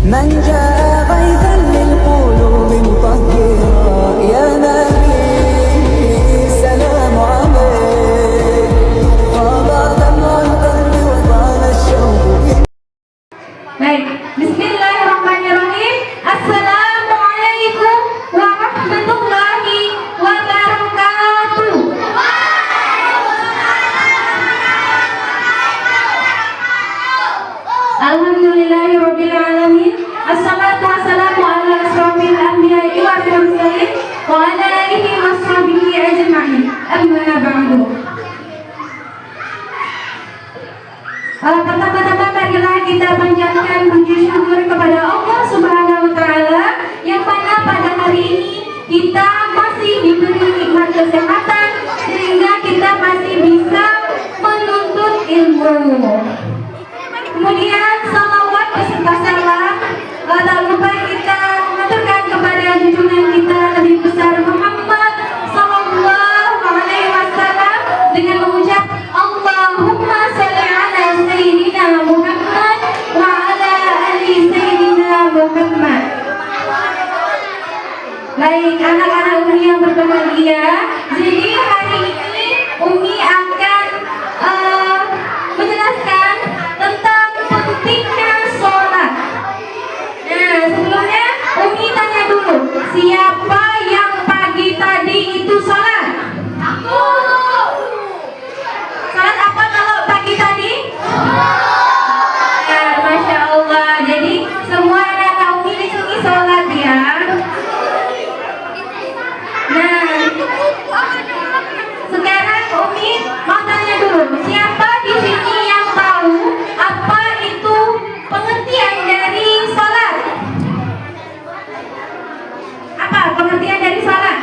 من جاء غيثا للقلوب مطهرا يا نبي سلام عليك طاب دمع القلب وطال الشوق. Baik, bismillahirrahmanirrahim. Assalamualaikum warahmatullahi wabarakatuh. Alhamdulillahirabbil alamin. Assalatu wassalamu ala asrofil anbiya'i wal mursalin wa ala alihi washabihi ajma'in. Amma ba'du. Pertama-tama marilah kita panjatkan puji syukur kepada Allah Subhanahu wa taala yang mana pada hari ini kita masih diberi nikmat kesehatan sehingga kita masih bisa menuntut ilmu. Kemudian salawat beserta salam tak lupa kita mengaturkan kepada junjungan kita Nabi besar Muhammad sallallahu alaihi wasallam dengan mengucap Allahumma shalli ala sayyidina Muhammad wa ala ali sayyidina Muhammad. Baik, anak-anak Umi yang berbahagia, jadi hari ini Umi akan menjelaskan tentang pentingnya sholat. Nah, sebelumnya Umi tanya dulu, siapa yang pagi tadi itu sholat? Aku. Sholat apa kalau pagi tadi? Ya, Masya Allah. Jadi semua anak-anak Umi di sini sholat ya. Nah, sekarang Umi mau tanya dulu, siapa di sini yang tahu apa itu pengertian dari sholat? Apa pengertian dari sholat?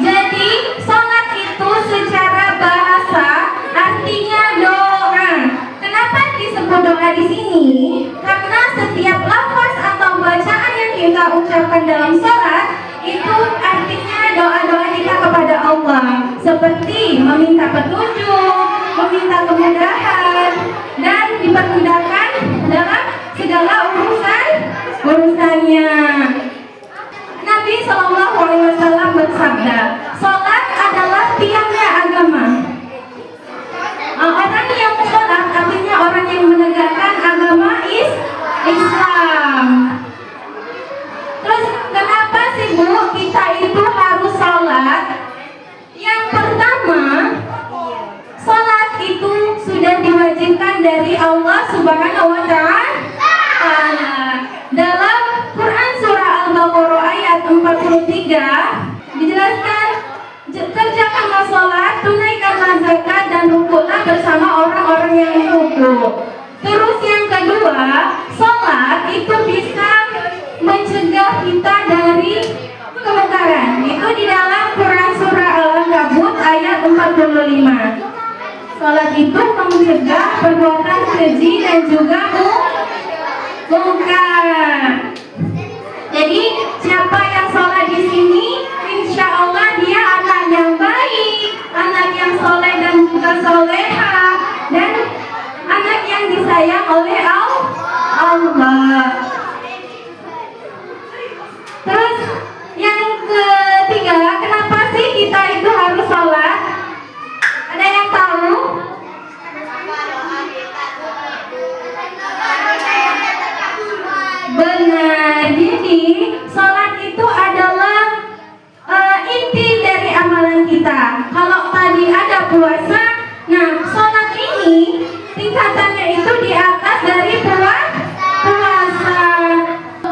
Jadi sholat itu secara bahasa artinya doa. Kenapa disebut doa di sini? Karena setiap lafaz atau bacaan yang kita ucapkan dalam sholat itu artinya doa-doa kita kepada Allah, seperti meminta petunjuk, meminta kemudahan, dan dipermudahkan dalam segala urusannya. Nabi Shallallahu Alaihi Wasallam bersabda, sholat adalah tiangnya agama. Orang yang sholat artinya orang yang menegakkan agama Islam. Terus kenapa sih Bu kita itu harus sholat? Yang pertama, sholat itu sudah diwajibkan dari Allah Subhanahu Wa Taala. Dalam Quran surah Al-Baqarah ayat 43 dijelaskan, kerjakanlah sholat, tunaikanlah zakat, dan rukuklah bersama orang-orang yang ruku. Terus yang kedua, sholat itu bisa mencegah kita dari kemungkaran. Itu di dalam Quran surah Al-Ankabut ayat 45. Sholat itu mencegah perbuatan keji dan juga mungkar. Jadi siapa yang sholat di sini, insya Allah dia anak yang baik, anak yang soleh dan juga soleha, dan anak yang disayang oleh Allah. Terus yang ketiga, kenapa sih kita itu harus sholat? Ada yang tahu? Benar, jadi sholat itu adalah inti dari amalan kita. Kalau tadi ada puasa, nah sholat ini tingkatannya itu di atas dari puasa.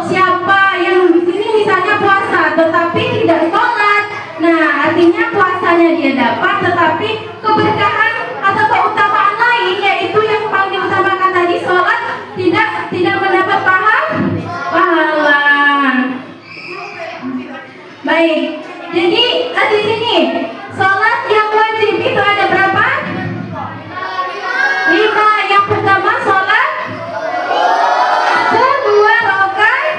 Siapa yang di sini misalnya puasa tetapi tidak sholat, nah artinya puasanya dia dapat, tetapi keberkahan atau keutamaan lain yaitu yang paling diutamakan tadi sholat tidak mendapat pahala. Baik, jadi di sini sholat yang wajib itu ada berapa? 5. Yang pertama sholat kedua rakaat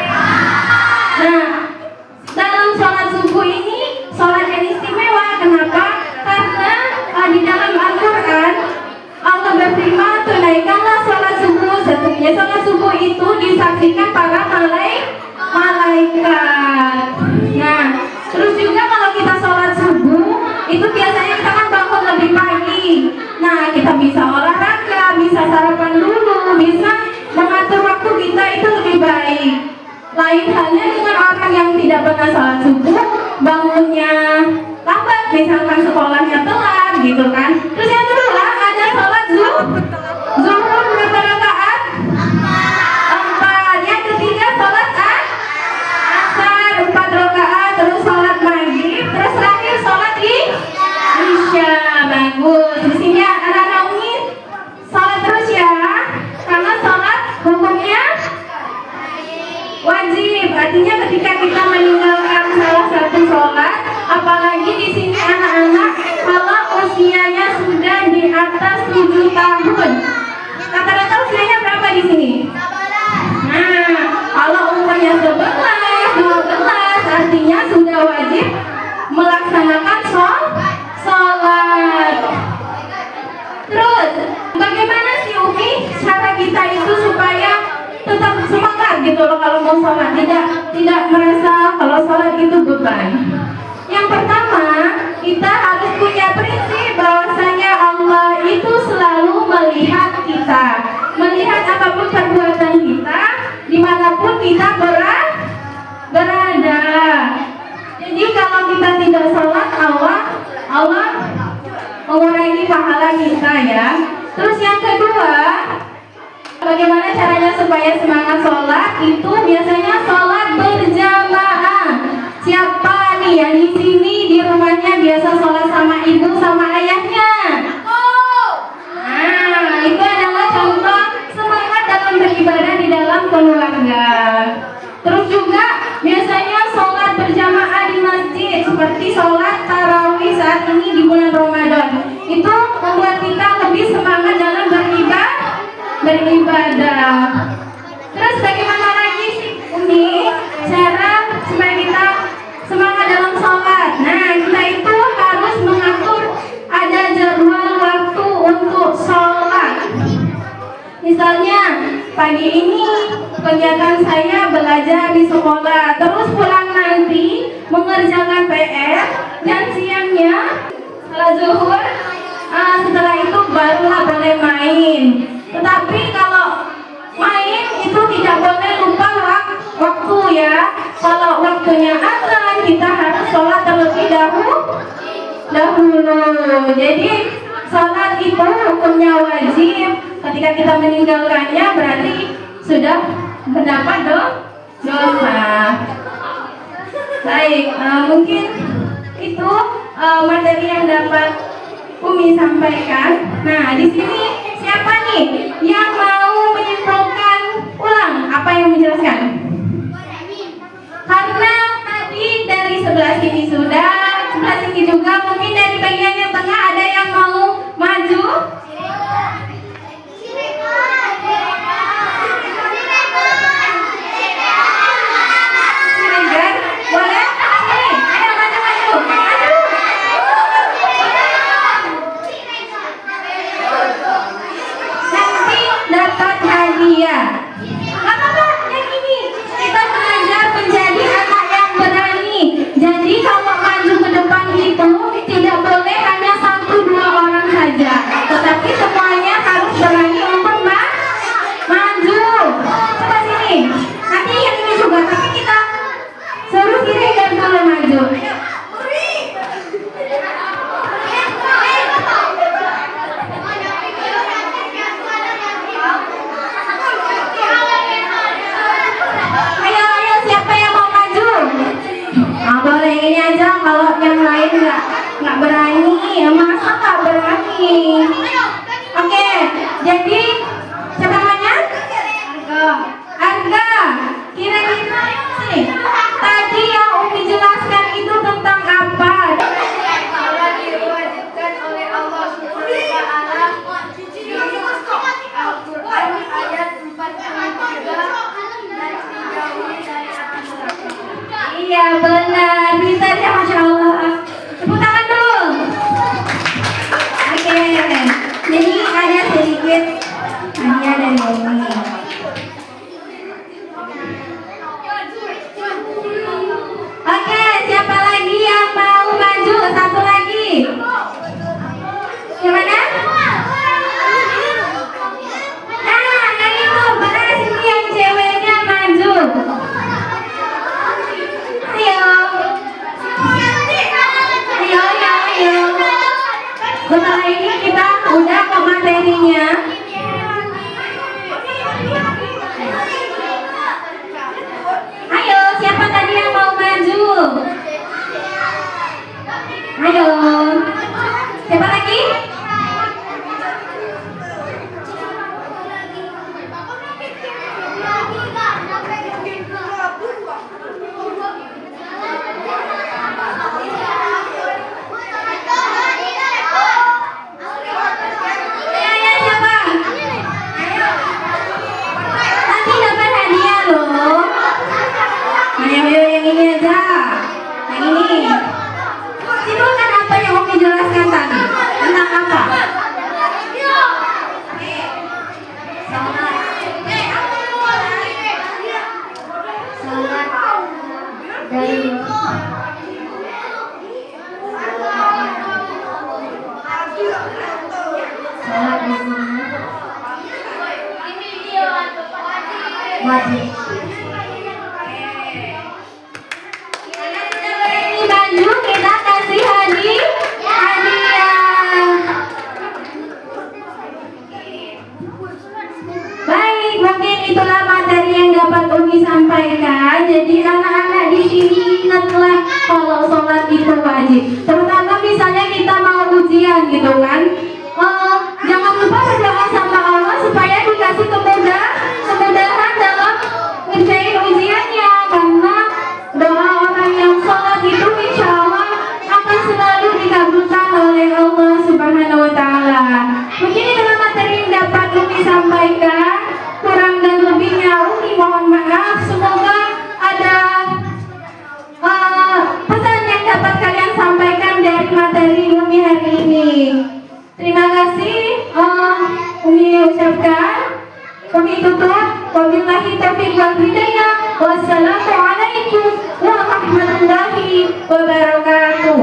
Lain halnya dengan orang yang tidak pernah sholat subuh, bangunnya lambat, misalkan sekolahnya telat gitu kan. Terus yang kedua ada sholat zuhur berapa rakaat? 4. Yang ketiga sholat asar 4 rakaat, terus sholat maghrib, terus terakhir sholat isya. Bagus. Di sini anak-anak Umi sholat terus ya, karena sholat hukumnya wajib. Artinya ketika kita meninggalkan salah satu sholat, apalagi di sini anak-anak kalau usianya sudah di atas 7 tahun. Rata-rata usianya berapa di sini? Nah, kalau umurnya 11, 12, artinya sudah wajib melaksanakan sholat. Terus, bagaimana sih Umi cara kita itu supaya tetap semangat gitu loh kalau mau sholat, tidak merasa kalau sholat itu beban. Yang pertama, kita harus punya prinsip bahwasanya Allah itu selalu melihat kita, melihat apapun perbuatan kita, dimanapun kita berada. Jadi kalau kita tidak sholat, Allah mengurangi pahala kita ya. Terus yang kedua, bagaimana caranya supaya semangat sholat? Itu biasanya sholat berjamaah. Siapa nih yang di sini di rumahnya biasa sholat sama ibu sama ayahnya? Nah, itu adalah contoh semangat dalam beribadah di dalam keluarga. Terus juga biasanya sholat berjamaah di masjid, seperti sholat tarawih saat ini di bulan Ramadan. Itu membuat kita lebih semangat dalam beribadah. Terus bagaimana lagi sih Umi cara supaya kita semangat dalam sholat? Nah, kita itu harus mengatur ada jadwal waktu untuk sholat. Misalnya pagi ini kegiatan saya belajar di sekolah, terus pulang nanti mengerjakan PR, dan siangnya setelah zuhur, setelah itu barulah boleh main. Tetapi kalau main itu tidak boleh lupa waktu ya. Kalau waktunya azan, kita harus sholat terlebih dahulu. Jadi sholat itu hukumnya wajib. Ketika kita meninggalkannya berarti sudah mendapat dosa. Baik, mungkin itu materi yang dapat Umi sampaikan. Nah, di sini siapa nih yang mau menyimpulkan ulang apa yang menjelaskan? Karena tadi dari sebelah sini sudah, sebelah sini juga, mungkin dari bagian yang tengah ada yang mau maju? Siregar, boleh? Sini, ayo maju. Nanti dapat hadiah. Gak apa-apa, yang ini kita belajar menjadi anak yang berani. Jadi kalau maju ke depan itu tidak boleh hanya 1-2 orang saja, tetapi semuanya harus berani untuk maju. Coba sini, nanti yang ini juga, tapi kita suruh Siregar dulu maju. Ayo. Ayo, siapa yang mau maju? Nah, boleh ini aja, kalau yang lain nggak berani, masa nggak berani? Oke, jadi siapa namanya? Arga. Kira-kira sih, tadi yang Umi jelaskan itu tentang apa? Allah diwajibkan oleh Allah Subhanahu wa taala Al-Qur'an ayat 43 dan dijauhi dari api neraka. Iya benar, bisa ya, Masya Allah. Tepuk tangan dulu. Oke, jadi ada sedikit hadiah dari Umi. Oke, siapa lagi yang mau maju? Satu lagi. Gimana? Nah, yang itu, mana sini yang ceweknya maju? dari sholat wajib. Ini baju kita kasih hadiah. Baik, mungkin itulah materi yang dapat Umi sampaikan. Jadi anak-anak di sini ingatlah kalau sholat itu wajib. Terutama misalnya kita mau ujian gitu kan. Jangan lupa berdoa sama Allah supaya dikasih kemudahan dalam ngerjain ujiannya, karena doa orang yang sholat itu insya Allah akan selalu dikabulkan oleh Allah Subhanahu wa Ta'ala. Mungkin itulah materi yang dapat Umi sampaikan. Kurang dan lebihnya Umi mohon maaf. Semoga ada pesan yang dapat kalian sampaikan dari materi Umi hari ini. Terima kasih Umi ucapkan. Kami tutup. Wabillahi taufiq wal hidayah. Wassalamualaikum warahmatullahi wabarakatuh.